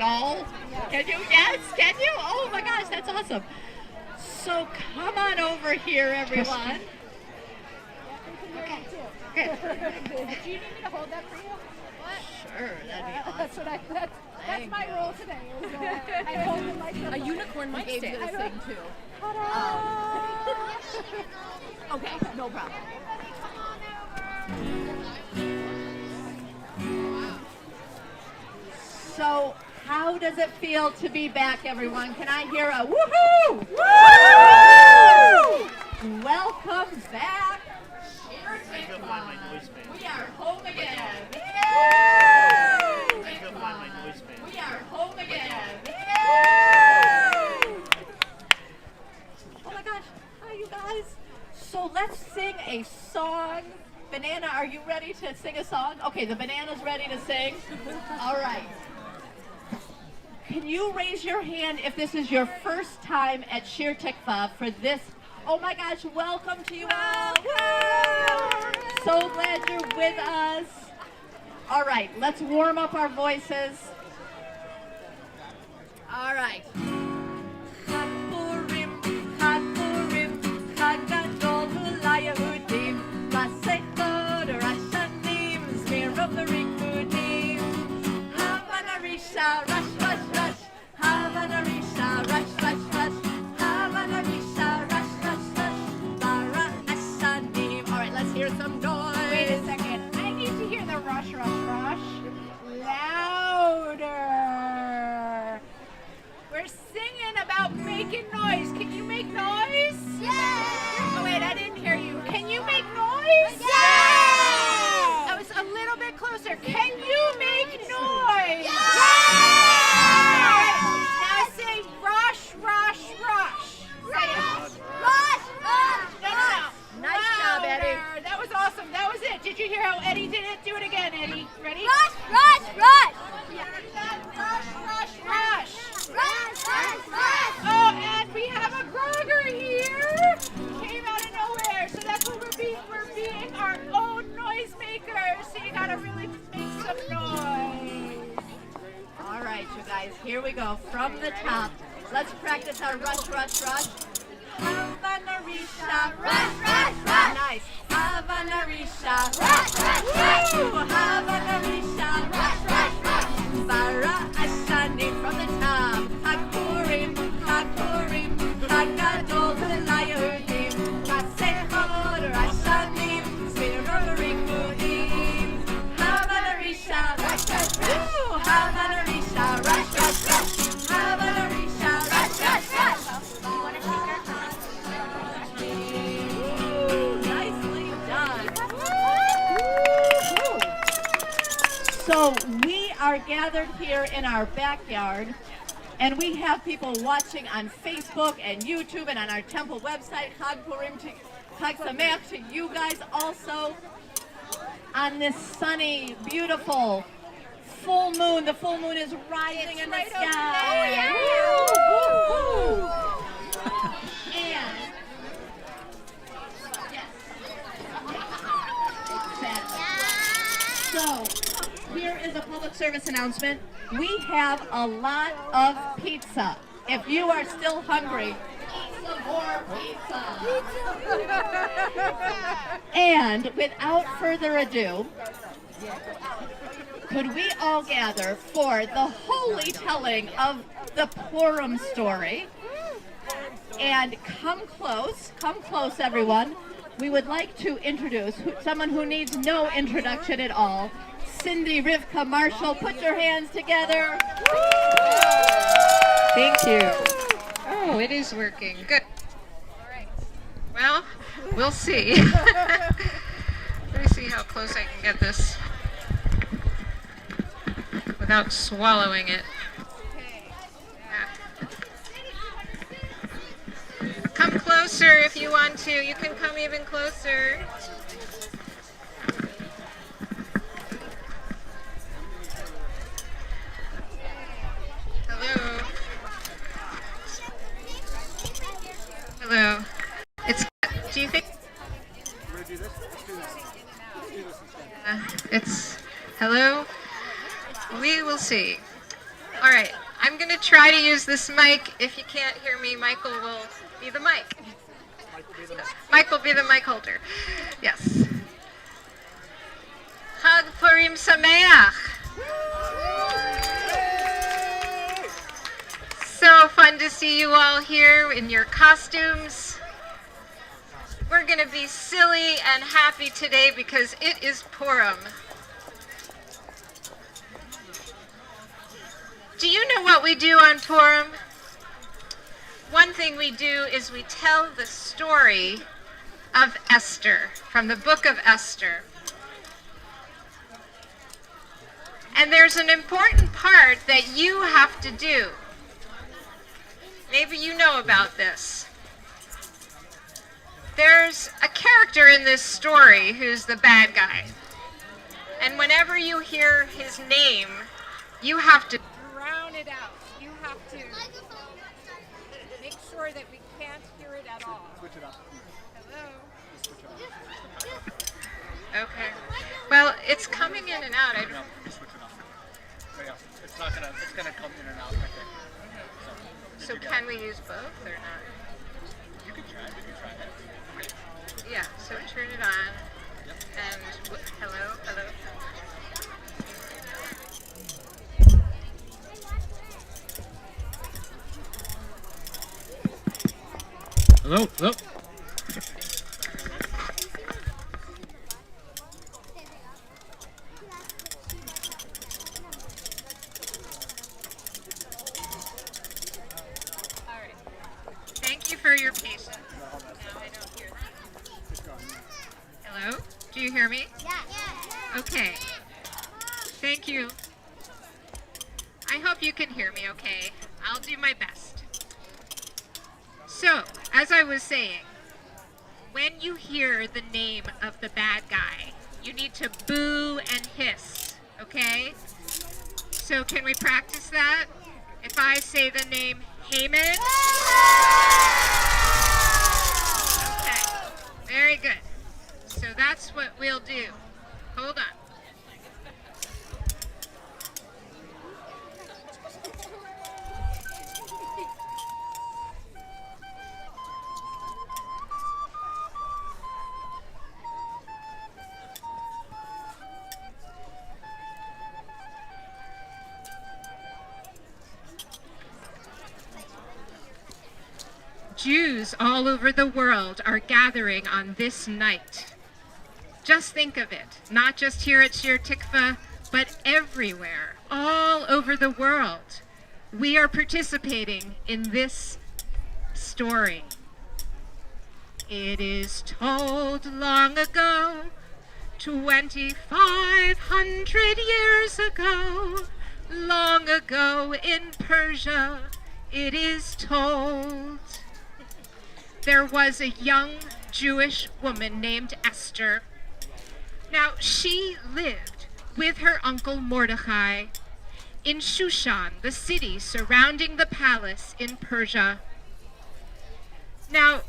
all? Can you? Yes, can you? Oh my gosh, that's awesome. So come on over here, everyone. Okay. Good. Do you need me to hold that for you? What? Sure, that'd be awesome. That's my role today. I hold the microphone. A unicorn mic stand. This thing too. Okay, no problem. So, how does it feel to be back, everyone? Can I hear a woohoo? Woo! Welcome back. Shir Tikvah. We are home again. We are home again. Oh my gosh. Hi, you guys. So let's sing a song. Banana, are you ready to sing a song? Okay, the banana's ready to sing. All right. Can you raise your hand if this is your first time at Shir Tikvah for this? Oh my gosh, welcome to you all. So glad you're with us. All right, let's warm up our voices. All right. Purim, Purim, Chag Gadol Yehudim, Masechot Rashanim, Smear of the Rikudim, Havana Risha, Rush, Rush, Rush, Havana Risha, Rush, Rush, Rush, Havana Risha, Rush, Rush, Rush, Bara Ashanim. All right, let's hear some noise. Wait a second. I need to hear the rush, rush, rush louder. We're singing about making noise. Can you make noise? Yeah. Oh, wait, I didn't hear you. Can you make noise? Yeah. I was a little bit closer. Can you make noise? Yeah. All right. Now say rush, rush, rush. Say it. Rush, rush, No. Nice job, Eddie. That was awesome. That was it. Did you hear how Eddie did it? Do it again, Eddie. Ready? Rush, rush, rush. Rush, rush, rush. Rush, rush, rush. Oh, and we have a grogger here. Came out of nowhere. So that's what we're being. We're being our own noisemakers. So you gotta really make some noise. All right, you guys, here we go. From the top, let's practice our rush, rush, rush. Havana Risha, Rush, rush, rush. Nice. Havana Risha, Rush, rush, rush. Woo! Havana Risha, Rush, rush, rush. Bara Ashanim from the top. Hakurim, Hakurim, Hagadol Yehudim, Masechot Rashanim, Smear Rikudim. Havana Risha, Rush, rush, rush. Woo! Havana Risha, rush, rush, rush. Havana Risha, rush, rush, rush. Ooh, nicely done. So we are gathered here in our backyard, and we have people watching on Facebook and YouTube and on our temple website, Chag Purim to Chag Sameach to you guys also on this sunny, beautiful full moon. The full moon is rising in the right over sky. there. Woo, woo, woo. And yes. So, here is a public service announcement. We have a lot of pizza. If you are still hungry, eat some more pizza. And without further ado, could we all gather for the holy telling of the Purim story? And come close, everyone. We would like to introduce someone who needs no introduction at all. Cindy, Rivkah, Marshall, put your hands together. Thank you. Oh, it is working. Good. All right. Well, we'll see. Let me see how close I can get this without swallowing it. Yeah. Come closer if you want to. You can come even closer. Hello. Hello. Do you think? It's hello. We will see. All right. to try to use this mic. If you can't hear me, Michael will be the mic. Mike will be the mic holder. Yes. Chag Purim Sameach. So fun to see you all here in your costumes. We're going to be silly and happy today because it is Purim. Do you know what we do on Purim? One thing we do is we tell the story of Esther, from the book of Esther. And there's an important part that you have to do. Maybe you know about this. There's a character in this story who's the bad guy. And whenever you hear his name, you have to drown it out. You have to make sure that we can't hear it at all. Switch it up. Hello? Just switch it off. Okay. Well, it's coming in and out. I No, don't... just switch it off. Right off. It's gonna come in and out right there. So can we use both or not? You can try. We can try that. Yeah, so turn it on. And hello, hello. Hello, hello. All right. Thank you for your patience. Now I don't hear them. Hello? Do you hear me? Yeah. Okay. Thank you. I hope you can hear me okay. I'll do my best. So, as I was saying, when you hear the name of the bad guy, you need to boo and hiss, okay? So can we practice that? If I say the name Haman? Okay, very good. So that's what we'll do. Hold on. Jews all over the world are gathering on this night. Just think of it, not just here at Shir Tikvah, but everywhere, all over the world. We are participating in this story. It is told long ago, 2,500 years ago, long ago in Persia, it is told. There was a young Jewish woman named Esther. Now, she lived with her uncle Mordecai in Shushan, the city surrounding the palace in Persia. Now,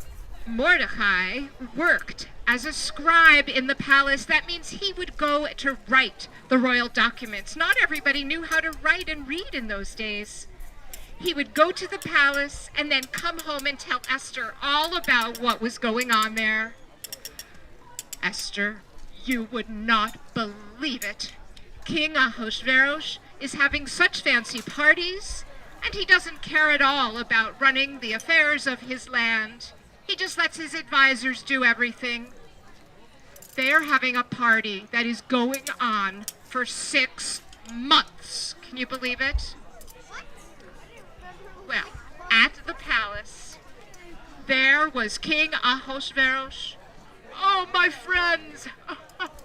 Mordecai worked as a scribe in the palace. That means he would go to write the royal documents. Not everybody knew how to write and read in those days. He would go to the palace and then come home and tell Esther all about what was going on there. Esther, you would not believe it. King Ahasuerus is having such fancy parties, and he doesn't care at all about running the affairs of his land. He just lets his advisors do everything. They are having a party that is going on for 6 months. Can you believe it? Well, at the palace, there was King Ahasuerus. Oh, my friends!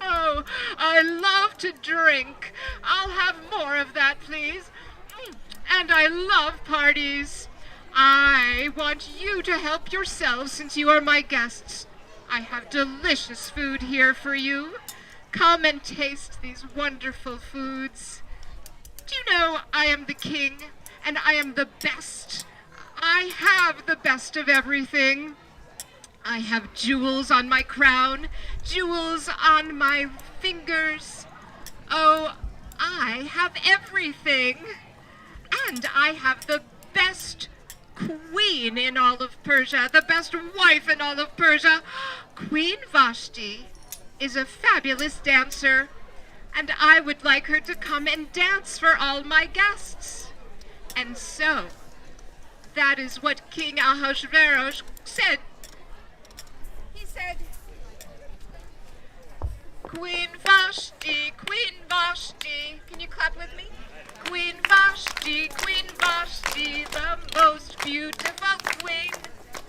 Oh, I love to drink. I'll have more of that, please. And I love parties. I want you to help yourselves since you are my guests. I have delicious food here for you. Come and taste these wonderful foods. Do you know I am the king? And I am the best. I have the best of everything. I have jewels on my crown, jewels on my fingers. Oh, I have everything. And I have the best queen in all of Persia, the best wife in all of Persia. Queen Vashti is a fabulous dancer, and I would like her to come and dance for all my guests. And so, that is what King Ahasuerus said. He said, Queen Vashti, can you clap with me? Queen Vashti, the most beautiful queen.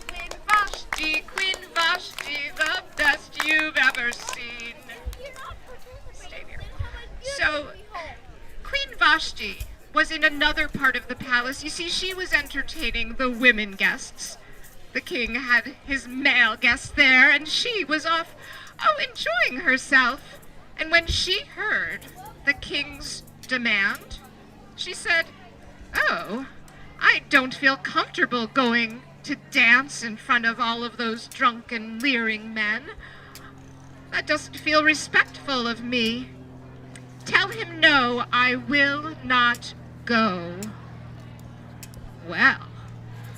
Queen Vashti, the best you've ever seen. Stay there. So, Queen Vashti was in another part of the palace. You see, she was entertaining the women guests. The king had his male guests there, and she was off, enjoying herself. And when she heard the king's demand, she said, "Oh, I don't feel comfortable going to dance in front of all of those drunken, leering men. That doesn't feel respectful of me. Tell him no, I will not go." Well,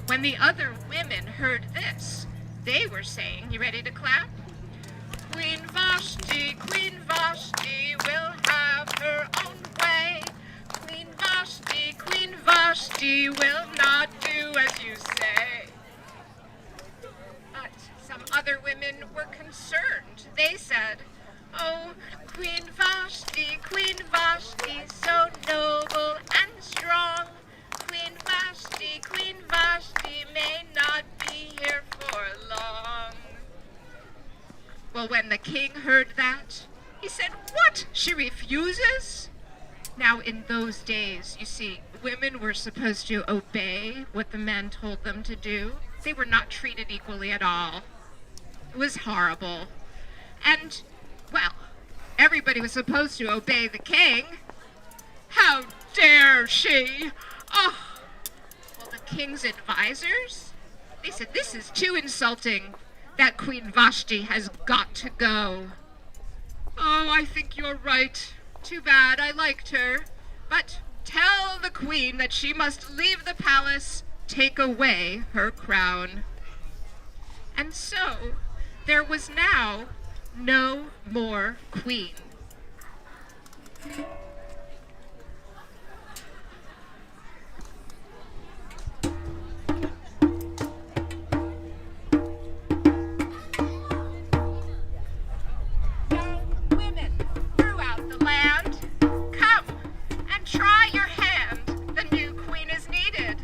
when the other women heard this, they were saying, you ready to clap? Queen Vashti will have her own way. Queen Vashti will not do as you say. But some other women were concerned. They said, "Oh, Queen Vashti, so noble and strong. Queen Vashti may not be here for long." Well, when the king heard that, he said, "What? She refuses?" Now, in those days, you see, women were supposed to obey what the men told them to do. They were not treated equally at all. It was horrible. And, well, everybody was supposed to obey the king. How dare she? Oh! Well, the king's advisors, they said, "This is too insulting. That Queen Vashti has got to go." "Oh, I think you're right. Too bad, I liked her. But tell the queen that she must leave the palace, take away her crown." And so, there was now no more queen. Try your hand, the new queen is needed.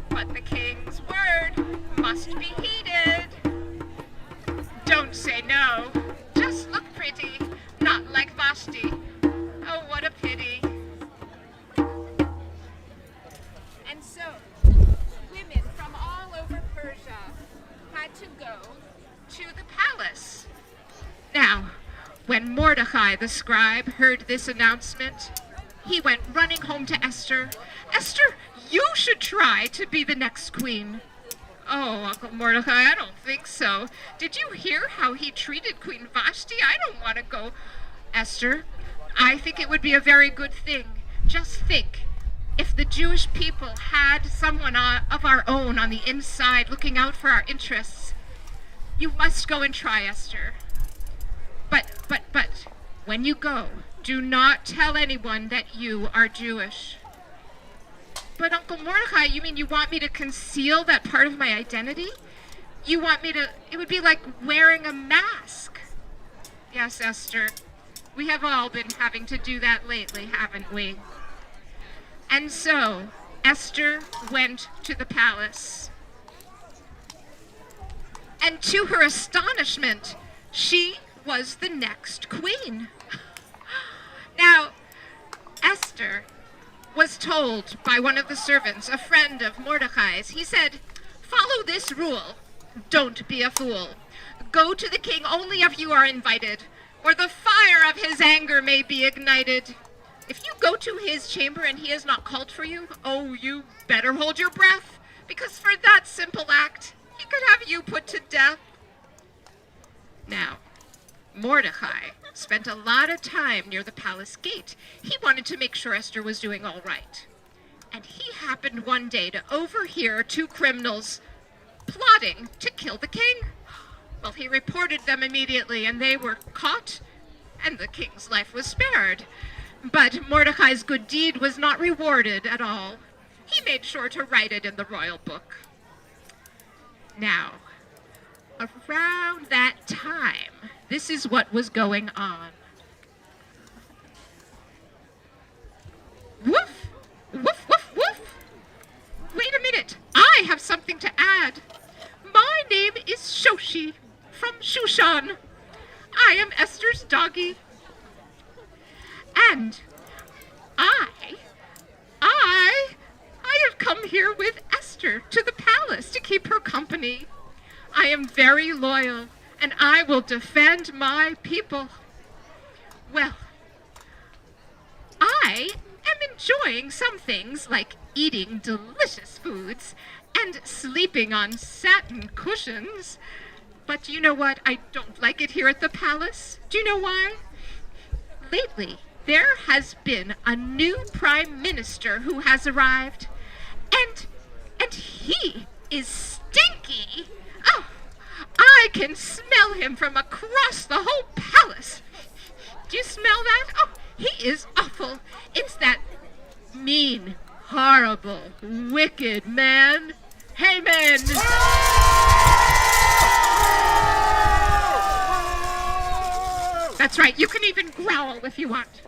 But the king's word must be heeded. Don't say no, just look pretty, not like Vashti. Oh, what a pity. And so, women from all over Persia had to go to the palace. Now, when Mordecai the scribe heard this announcement, he went running home to Esther. "Esther, you should try to be the next queen." "Oh, Uncle Mordecai, I don't think so. Did you hear how he treated Queen Vashti? I don't want to go." "Esther, I think it would be a very good thing. Just think, if the Jewish people had someone of our own on the inside looking out for our interests. You must go and try, Esther. But, when you go, do not tell anyone that you are Jewish." "But Uncle Mordecai, you mean you want me to conceal that part of my identity? You want me to, it would be like wearing a mask." "Yes, Esther, we have all been having to do that lately, haven't we?" And so, Esther went to the palace. And to her astonishment, she was the next queen. Now, Esther was told by one of the servants, a friend of Mordecai's. He said, "Follow this rule. Don't be a fool. Go to the king only if you are invited, or the fire of his anger may be ignited. If you go to his chamber and he has not called for you, oh, you better hold your breath, because for that simple act, he could have you put to death." Now, Mordecai spent a lot of time near the palace gate. He wanted to make sure Esther was doing all right. and he happened one day to overhear two criminals plotting to kill the king. Well, he reported them immediately, and they were caught, and the king's life was spared. But Mordecai's good deed was not rewarded at all. He made sure to write it in the royal book. Now, around that time, this is what was going on. Woof! Woof, woof, woof! Wait a minute, I have something to add. My name is Shoshi from Shushan. I am Esther's doggy. And I have come here with Esther to the palace to keep her company. I am very loyal, and I will defend my people. Well, I am enjoying some things like eating delicious foods and sleeping on satin cushions. But you know what? I don't like it here at the palace. Do you know why? Lately, there has been a new prime minister who has arrived, and he is stinky. Oh, I can smell him from across the whole palace. Do you smell that? Oh, he is awful. It's that mean, horrible, wicked man, Haman. That's right, you can even growl if you want.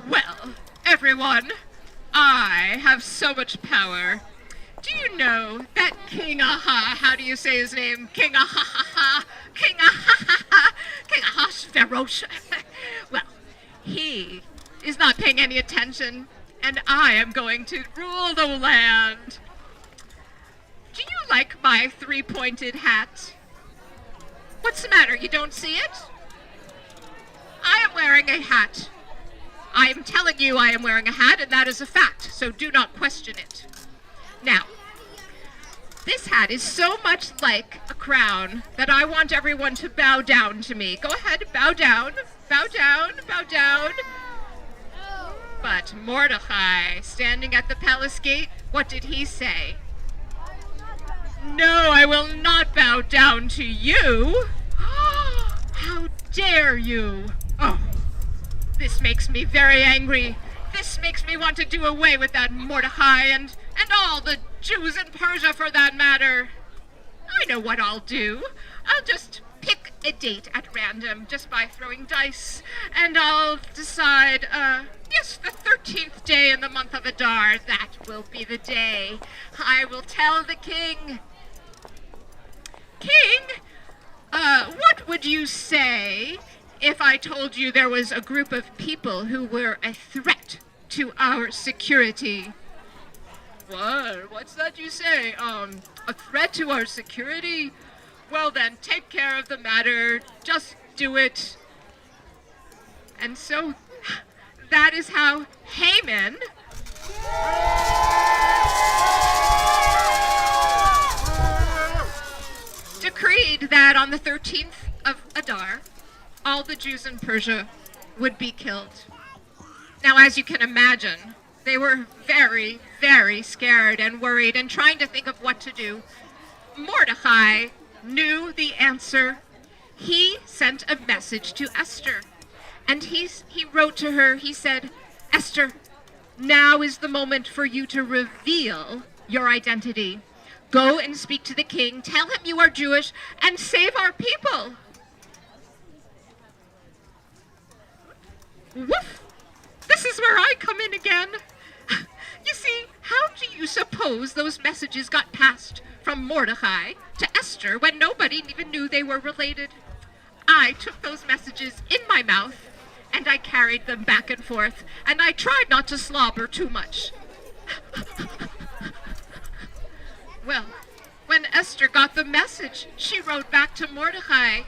Well, everyone, I have so much power. Do you know that King Aha, how do you say his name? King Aha, King Aha, King Ahasuerus. Well, he is not paying any attention, and I am going to rule the land. Do you like my three-pointed hat? What's the matter? You don't see it? I am wearing a hat. I am telling you I am wearing a hat, and that is a fact, so do not question it. Now, this hat is so much like a crown that I want everyone to bow down to me. Go ahead, bow down, bow down, bow down. But Mordecai, standing at the palace gate, what did he say? No, I will not bow down to you. How dare you? Oh, this makes me very angry. This makes me want to do away with that Mordecai and all the Jews in Persia for that matter. I know what I'll do. I'll just pick a date at random just by throwing dice, and I'll decide, yes, the 13th day in the month of Adar, that will be the day. I will tell the king. King, what would you say if I told you there was a group of people who were a threat to our security? What? What's that you say? A threat to our security? Well then, take care of the matter. Just do it. And so, that is how Haman decreed that on the 13th of Adar, all the Jews in Persia would be killed. Now, as you can imagine, they were very, very scared and worried and trying to think of what to do. Mordecai knew the answer. He sent a message to Esther, and he wrote to her. He said, Esther, now is the moment for you to reveal your identity. Go and speak to the king, tell him you are Jewish, and save our people. Woof! This is where I come in again. You see, how do you suppose those messages got passed from Mordecai to Esther when nobody even knew they were related? I took those messages in my mouth, and I carried them back and forth, and I tried not to slobber too much. Well, when Esther got the message, she wrote back to Mordecai,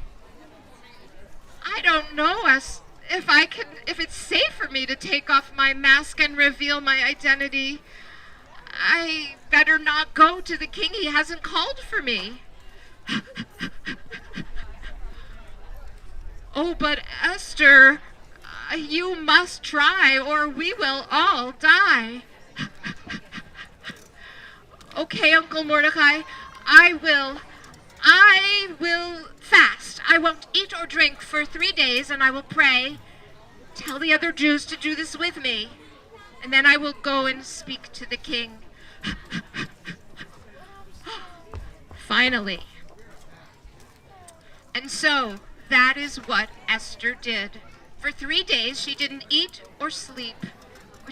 I don't know if it's safe for me to take off my mask and reveal my identity. I better not go to the king. He hasn't called for me. Oh, but Esther, You must try, or we will all die. Okay, Uncle Mordecai, I will fast. I won't eat or drink for 3 days, and I will pray. Tell the other Jews to do this with me, and then I will go and speak to the king. Finally. And so, that is what Esther did. For 3 days, she didn't eat or sleep,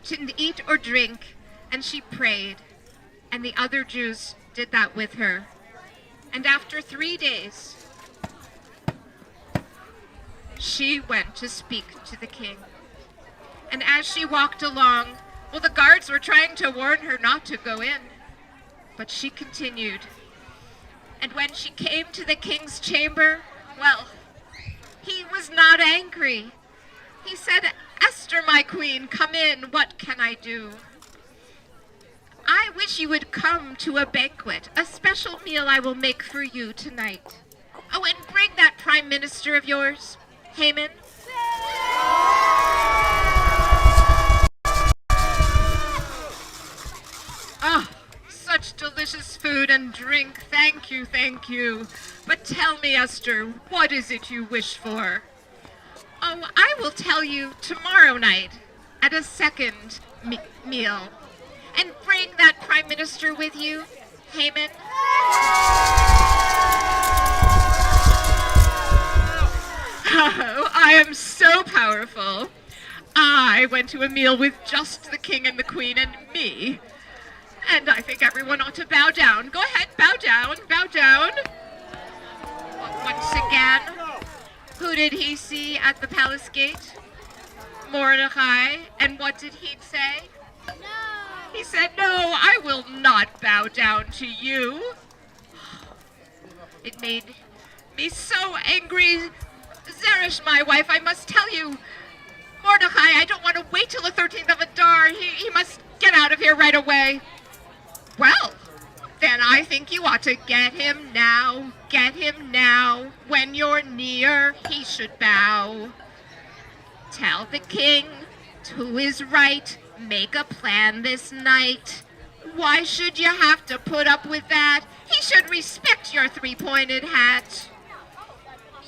didn't eat or drink, and she prayed. And the other Jews did that with her. And after 3 days, she went to speak to the king. And as she walked along, well, the guards were trying to warn her not to go in, but she continued. And when she came to the king's chamber, well, he was not angry. He said, "Esther, my queen, come in. What can I do? I wish you would come to a banquet, a special meal I will make for you tonight. Oh, and bring that prime minister of yours, Haman." Oh, such delicious food and drink. Thank you, thank you. But tell me, Esther, what is it you wish for? Oh, I will tell you tomorrow night at a second meal. And bring that prime minister with you, Haman. Oh, I am so powerful. I went to a meal with just the king and the queen and me. And I think everyone ought to bow down. Go ahead, bow down, bow down. Once again, who did he see at the palace gate? Mordecai. And what did he say? He said, "No, I will not bow down to you." It made me so angry. Zeresh, my wife, I must tell you, Mordecai, I don't want to wait till the 13th of Adar. He must get out of here right away. Well, then I think you ought to get him now. Get him now. When you're near, he should bow. Tell the king who is right. Make a plan this night. Why should you have to put up with that? He should respect your three-pointed hat.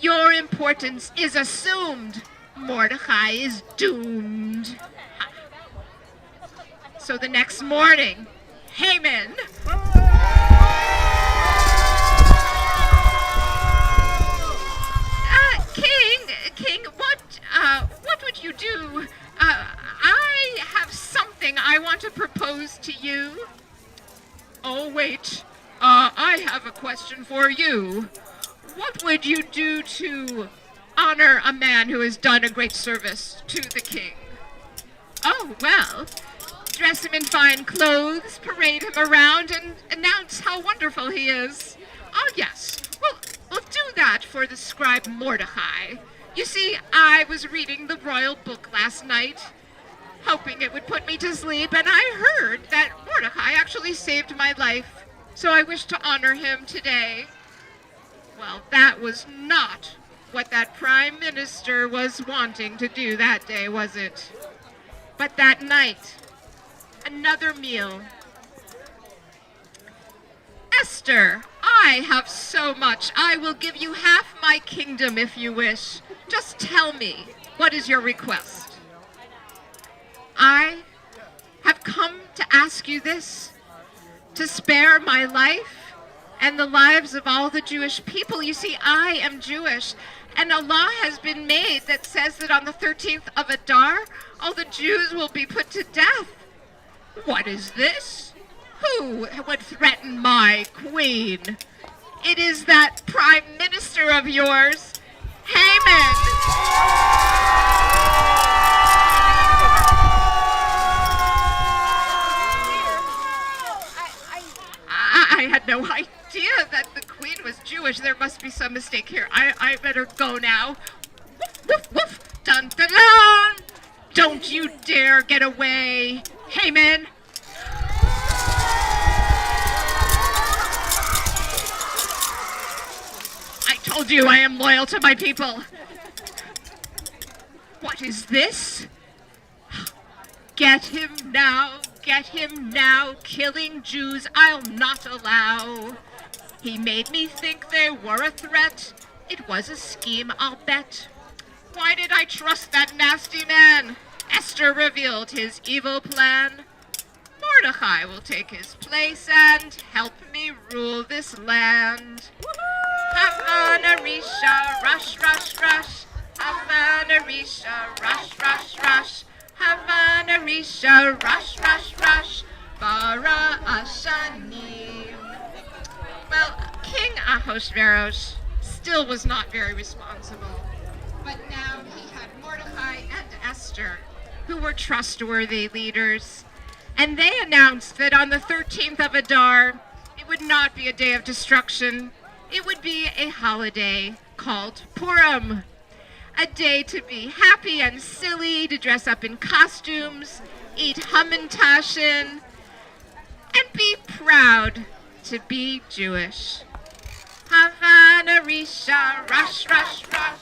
Your importance is assumed. Mordecai is doomed. So the next morning, Haman. King, what would you do? I have something I want to propose to you. Oh, wait. I have a question for you. What would you do to honor a man who has done a great service to the king? Oh, well, dress him in fine clothes, parade him around, and announce how wonderful he is. Oh, yes. We'll do that for the scribe Mordecai. You see, I was reading the royal book last night, hoping it would put me to sleep, and I heard that Mordecai actually saved my life, so I wish to honor him today. Well, that was not what that prime minister was wanting to do that day, was it? But that night, another meal. Esther, I have so much. I will give you half my kingdom if you wish. Just tell me, what is your request? I have come to ask you this, to spare my life and the lives of all the Jewish people. You see, I am Jewish, and a law has been made that says that on the 13th of Adar, all the Jews will be put to death. What is this? Who would threaten my queen? It is that prime minister of yours, Haman. I had no idea that the queen was Jewish. There must be some mistake here. I better go now. Woof, woof, woof. Dun, dun, dun. Don't you dare get away, Haman. I told you I am loyal to my people. What is this? Get him now, killing Jews I'll not allow. He made me think they were a threat. It was a scheme, I'll bet. Why did I trust that nasty man? Esther revealed his evil plan. Mordecai will take his place and help me rule this land. Havana Risha, rush, rush, rush. Havana Risha, rush, rush, rush. Havana Risha, rush, rush, rush. Bara Ashanim. Well, King Ahasuerus still was not very responsible. But now he had Mordecai and Esther, who were trustworthy leaders. And they announced that on the 13th of Adar, it would not be a day of destruction. It would be a holiday called Purim. A day to be happy and silly, to dress up in costumes, eat hamantashen, and be proud to be Jewish. Havana Risha, rush, rush, rush.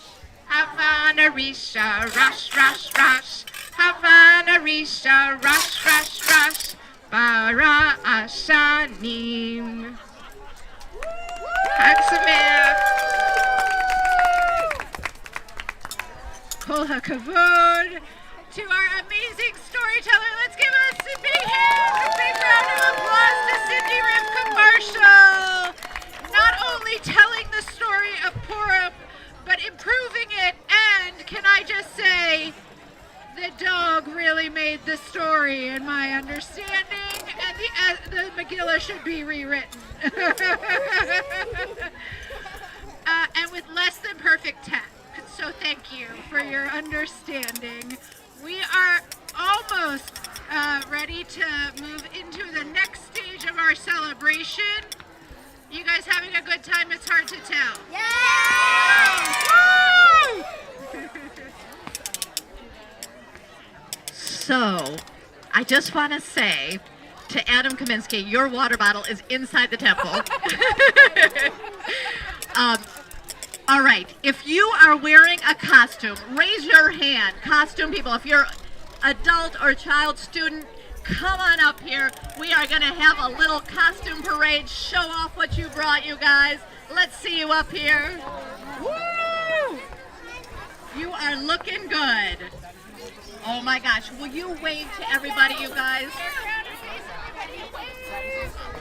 Havana Risha, rush, rush, rush. Havana Risha, rush, rush, rush. Bara Ashanim. Chag Sameach. Kol hakavod to our amazing storyteller. Let's give us a big hand, a big round of applause to Cindy Rivkah Marshall. Not only telling the story of Purim, but improving it, and can I just say, the dog really made the story, in my understanding, and the Megillah should be rewritten. And with less than perfect text. So thank you for your understanding. We are almost ready to move into the next stage of our celebration. You guys having a good time? It's hard to tell. Woo! So, I just want to say to Adam Kaminsky, your water bottle is inside the temple. All right, if you are wearing a costume, raise your hand. Costume people, if you're adult or child student, come on up here. We are going to have a little costume parade. Show off what you brought, you guys. Let's see you up here. Woo! You are looking good. Oh my gosh, will you wave to everybody, you guys?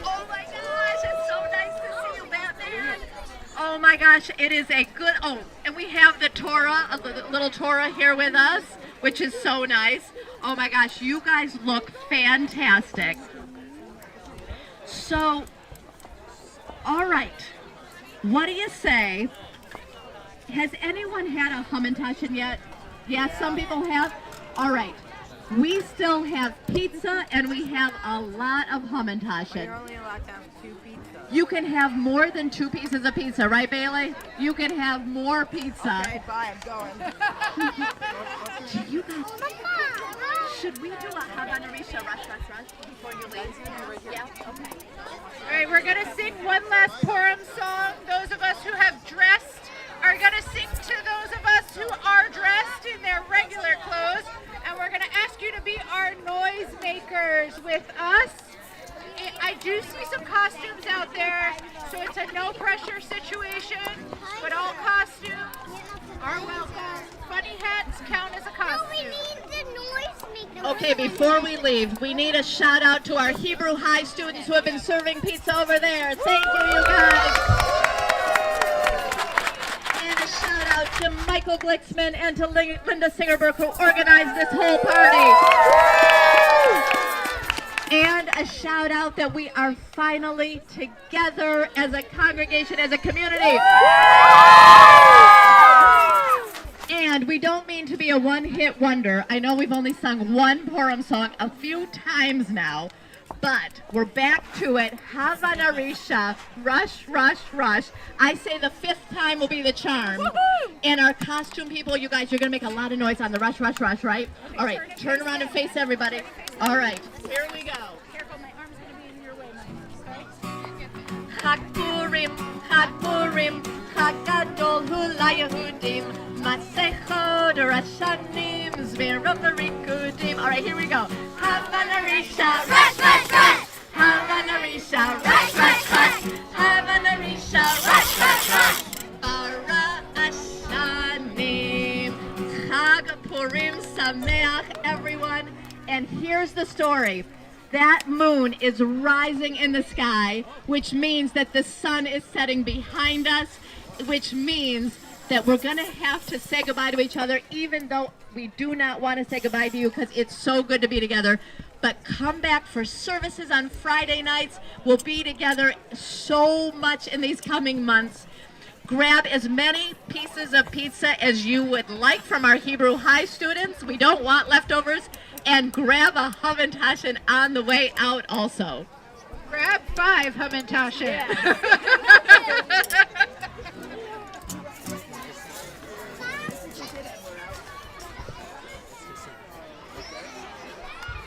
Oh my gosh, it's so nice to see you, Batman. Oh my gosh, it is a good, and we have the Torah, a little Torah here with us, which is so nice. Oh my gosh, you guys look fantastic. So, all right, what do you say? Has anyone had a hamantashen yet? Yes, some people have. All right, we still have pizza and we have a lot of hamantashen. You're only allowed to have 2 pizzas. You can have more than 2 pieces of pizza, right, Bailey? You can have more pizza. Okay, bye, I'm going. Do you guys, should we do a Havana Risha rush before you leave? Yeah, okay. All right, we're going to sing one last Purim song. Those of us who have dressed are going to sing to those of us who are dressed in their regular clothes. And we're going to ask you to be our noise makers with us. I do see some costumes out there, so it's a no pressure situation, but all costumes are welcome. Funny hats count as a costume. We need the noise maker. Okay, before we leave, we need a shout out to our Hebrew High students who have been serving pizza over there. Thank you, you guys. And a shout out to Michael Glicksman and to Linda Singerberg who organized this whole party. And a shout out that we are finally together as a congregation, as a community. And we don't mean to be a one-hit wonder. I know we've only sung one Purim song a few times now, but we're back to it. Havana Risha, rush, rush, rush. I say the 5th time will be the charm. And our costume people, you guys, you're going to make a lot of noise on the rush, rush, rush, right? All right, turn around and face everybody. All right, here we go. Careful, my arm's going to be in your way, Sorry. Chag Purim, Chag Purim, Chag Gadol Hu LaYehudim, Masechot Rashanim Zverim Rikudim. All right, here we go. Havanarisha, rush, rush, rush. Havanarisha, rush, rush, rush. Havanarisha, rush, rush, rush. Bara Ashanim. Chag Purim Sameach, everyone. And here's the story. That moon is rising in the sky, which means that the sun is setting behind us, which means that we're going to have to say goodbye to each other, even though we do not want to say goodbye to you because it's so good to be together. But come back for services on Friday nights. We'll be together so much in these coming months. Grab as many pieces of pizza as you would like from our Hebrew High students. We don't want leftovers. And grab a Hamantashen on the way out also. Grab 5 Hamantashen. Yeah.